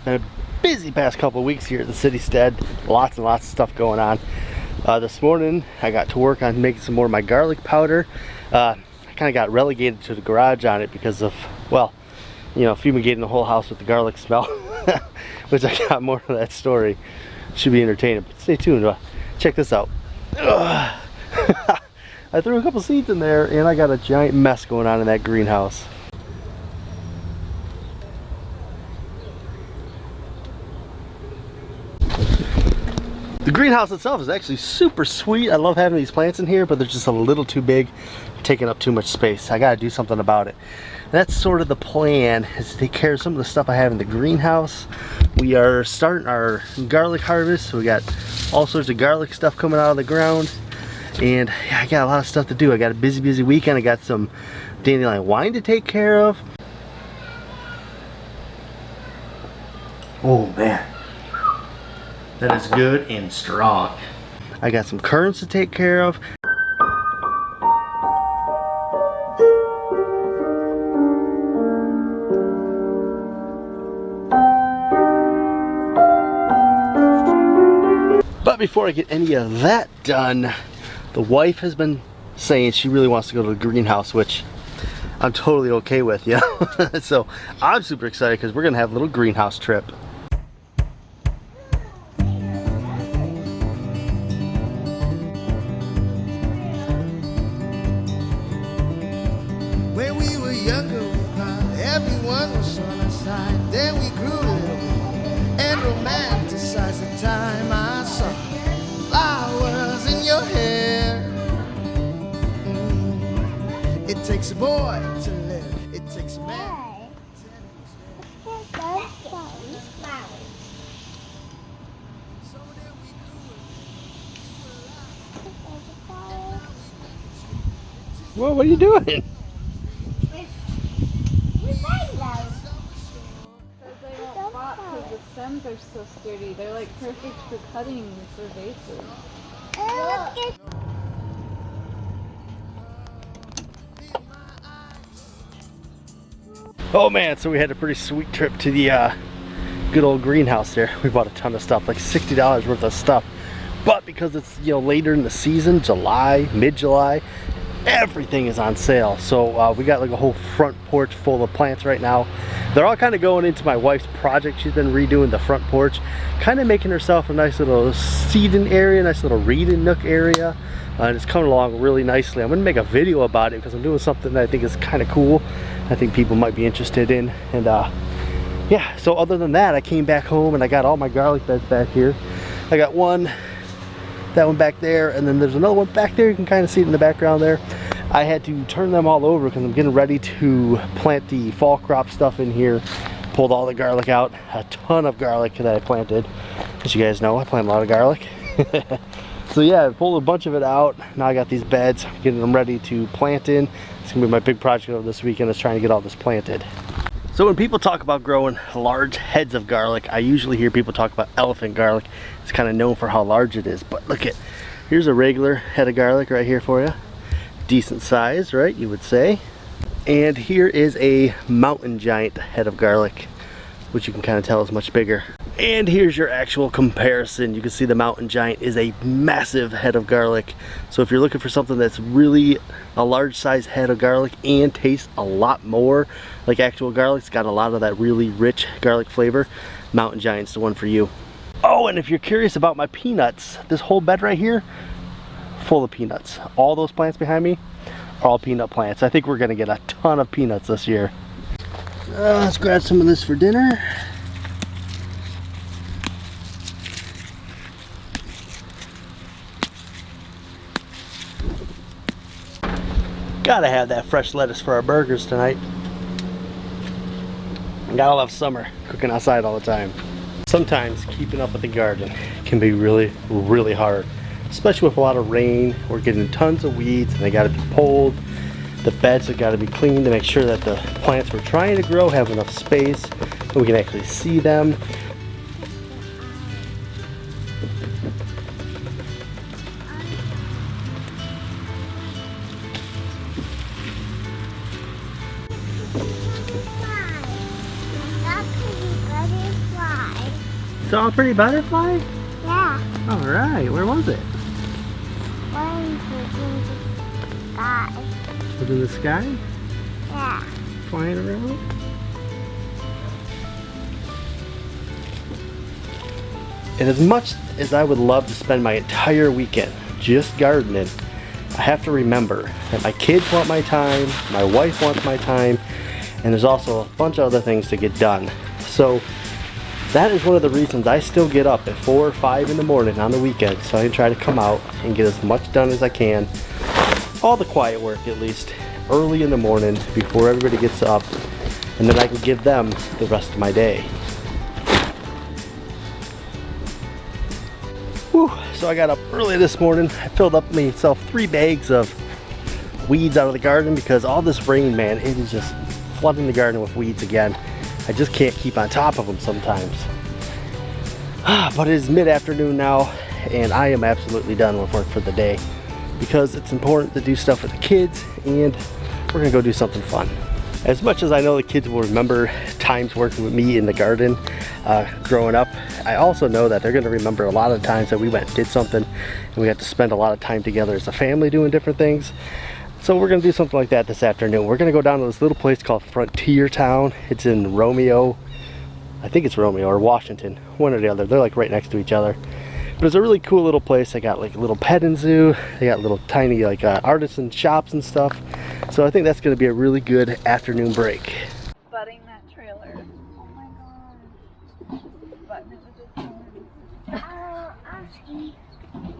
Been a busy past couple of weeks here at the Citystead. Lots and lots of stuff going on. This morning I got to work on making some more of my garlic powder. I kind of got relegated to the garage on it because of, well, you know, fumigating the whole house with the garlic smell. Which I got more of that story. Should be entertaining, but stay tuned. Check this out. I threw a couple seeds in there and I got a giant mess going on in that greenhouse. The greenhouse itself is actually super sweet. I love having these plants in here, but they're just a little too big, taking up too much space. I gotta do something about it. And that's sort of the plan, is to take care of some of the stuff I have in the greenhouse. We are starting our garlic harvest, so we got all sorts of garlic stuff coming out of the ground. And yeah, I got a lot of stuff to do. I got a busy weekend. I got some dandelion wine to take care of. Oh man, that is good and strong. I got some currants to take care of. But before I get any of that done, the wife has been saying she really wants to go to the greenhouse, which I'm totally okay with, you know? So I'm super excited because we're gonna have a little greenhouse trip. When we were younger, everyone was on our side. Then we grew a little and romanticized the time. I saw flowers in your hair. It takes a boy to live. It takes a man. Whoa, what are you doing? Because the stems are so sturdy. They're like perfect for cutting for vases. Oh man, so we had a pretty sweet trip to the good old greenhouse there. We bought a ton of stuff, like $60 worth of stuff. But because it's, you know, later in the season, July, mid-July, everything is on sale. So we got like a whole front porch full of plants right now. They're all kind of going into my wife's project. She's been redoing the front porch, kind of making herself a nice little seating area, nice little reading nook area. And it's coming along really nicely. I'm gonna make a video about it because I'm doing something that I think is kind of cool. I think people might be interested in. And yeah, so other than that, I came back home and I got all my garlic beds back here. I got one, that one back there, and then there's another one back there. You can kind of see it in the background there. I had to turn them all over because I'm getting ready to plant the fall crop stuff in here. Pulled all the garlic out, a ton of garlic that I planted. As you guys know, I plant a lot of garlic. So yeah, I pulled a bunch of it out. Now I got these beds, getting them ready to plant in. It's gonna be my big project of this weekend, is trying to get all this planted. So when people talk about growing large heads of garlic, I usually hear people talk about elephant garlic. It's kind of known for how large it is, but look at, here's a regular head of garlic right here for you. Decent size, right, you would say. And here is a mountain giant head of garlic, which you can kind of tell is much bigger. And here's your actual comparison. You can see the mountain giant is a massive head of garlic. So if you're looking for something that's really a large size head of garlic and tastes a lot more like actual garlic, it's got a lot of that really rich garlic flavor, mountain giant's the one for you. Oh, and if you're curious about my peanuts, this whole bed right here, full of peanuts. All those plants behind me are all peanut plants. I think we're gonna get a ton of peanuts this year. Let's grab some of this for dinner. Gotta have that fresh lettuce for our burgers tonight. Gotta love summer, cooking outside all the time. Sometimes keeping up with the garden can be really hard, especially with a lot of rain. We're getting tons of weeds and they gotta be pulled. The beds have gotta be cleaned to make sure that the plants we're trying to grow have enough space and we can actually see them. saw a pretty butterfly? Yeah. Alright, where was it? One was in the sky. Was it in the sky? Yeah. Flying around? And as much as I would love to spend my entire weekend just gardening, I have to remember that my kids want my time, my wife wants my time, and there's also a bunch of other things to get done. So that is one of the reasons I still get up at 4 or 5 in the morning on the weekend, so I can try to come out and get as much done as I can. All the quiet work, at least, early in the morning before everybody gets up, and then I can give them the rest of my day. Whew, so I got up early this morning. I filled up myself 3 bags of weeds out of the garden because all this rain, man, it is just flooding the garden with weeds again. I just can't keep on top of them sometimes. But it is mid-afternoon now, and I am absolutely done with work for the day because it's important to do stuff with the kids, and we're gonna go do something fun. As much as I know the kids will remember times working with me in the garden growing up, I also know that they're gonna remember a lot of times that we went and did something and we got to spend a lot of time together as a family doing different things. So we're gonna do something like that this afternoon. We're gonna go down to this little place called Frontier Town. It's in Romeo, I think it's Romeo or Washington, one or the other. They're like right next to each other. But it's a really cool little place. They got like a little petting zoo. They got little tiny like artisan shops and stuff. So I think that's gonna be a really good afternoon break. Butting that trailer. Oh my god. Butting it with his hands.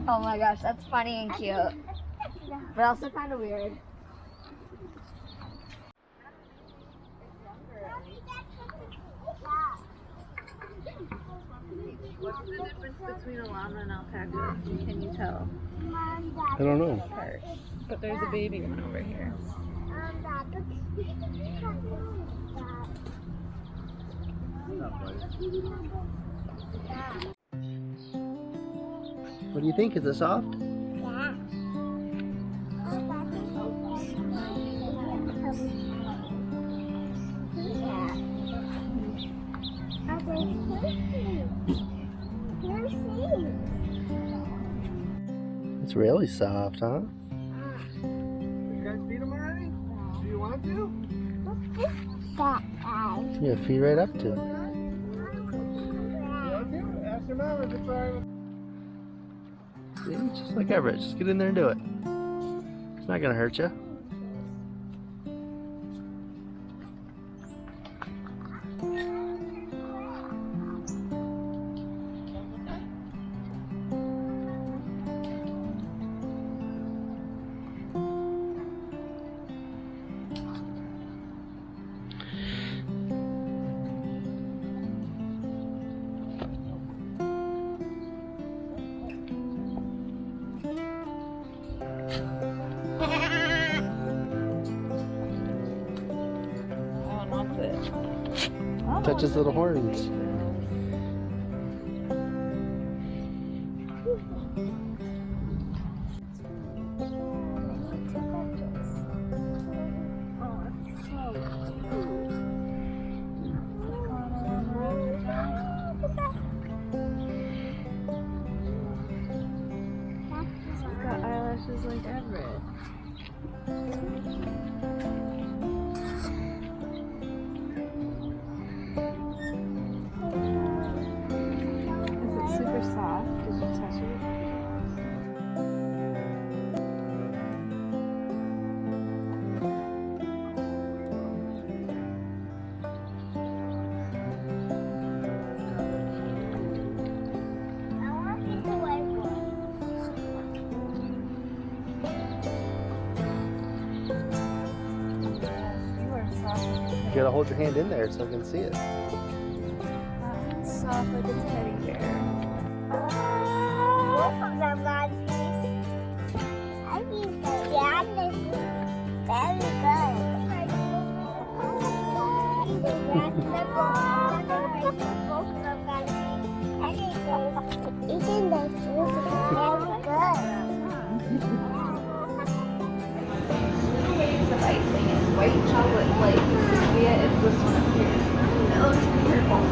Oh my gosh, that's funny and cute. But also kind of weird. What's the difference between a llama and alpaca? Can you tell? I don't know. But there's a baby one over here. What do you think? Is it soft? Yeah. It's really soft, huh? You guys feed them already? Do you want to? That guy. Yeah, feed right up to it. Ask your mom if it's alright. See, just like Everett, just get in there and do it. It's not gonna hurt you. Touch his little horns. She's got eyelashes like Everett. Super soft. Did you touch it? You are soft. You gotta hold your hand in there so I can see it. That one's soft like a teddy bear. Both of them got teeth. I think yeah, this is very good. Both of them got teeth. I think eating this is very good. Of icing and white chocolate flakes. Yeah, it's this one up here. It looks purple.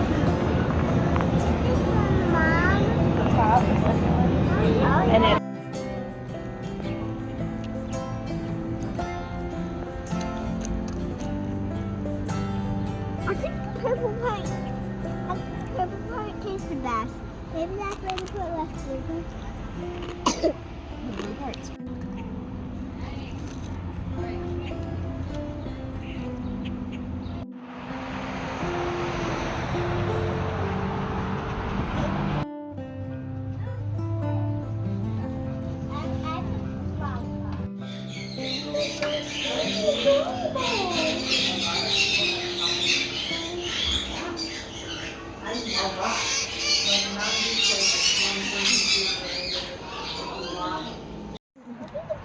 the best. Maybe that's where we put less food. The blue parts.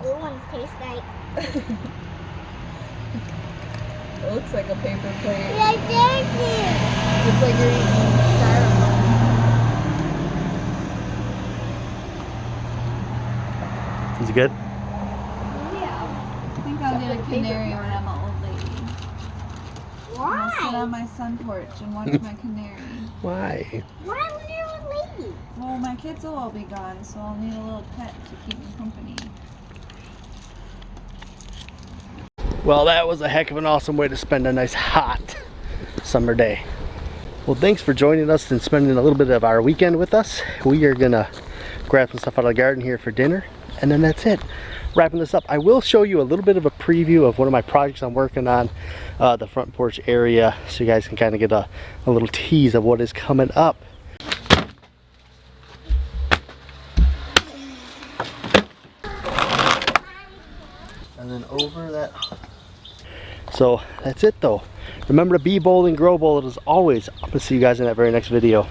Blue ones taste like. It looks like a paper plate. They're dirty. It's like you're eating styrofoam. Is it good? I think I'll get a canary when I'm an old lady. I'll sit Why? on my sun porch and watch my canary. Why? Why when you're a lady? Well, my kids will all be gone, so I'll need a little pet to keep me company. Well, that was a heck of an awesome way to spend a nice hot summer day. Well, thanks for joining us and spending a little bit of our weekend with us. We are gonna grab some stuff out of the garden here for dinner, and then that's it. Wrapping this up, I will show you a little bit of a preview of one of my projects I'm working on, the front porch area, so you guys can kind of get a little tease of what is coming up. And then over that. So that's it though. Remember to be bold and grow bold as always. I'm gonna see you guys in that very next video.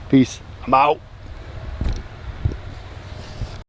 Peace. I'm out.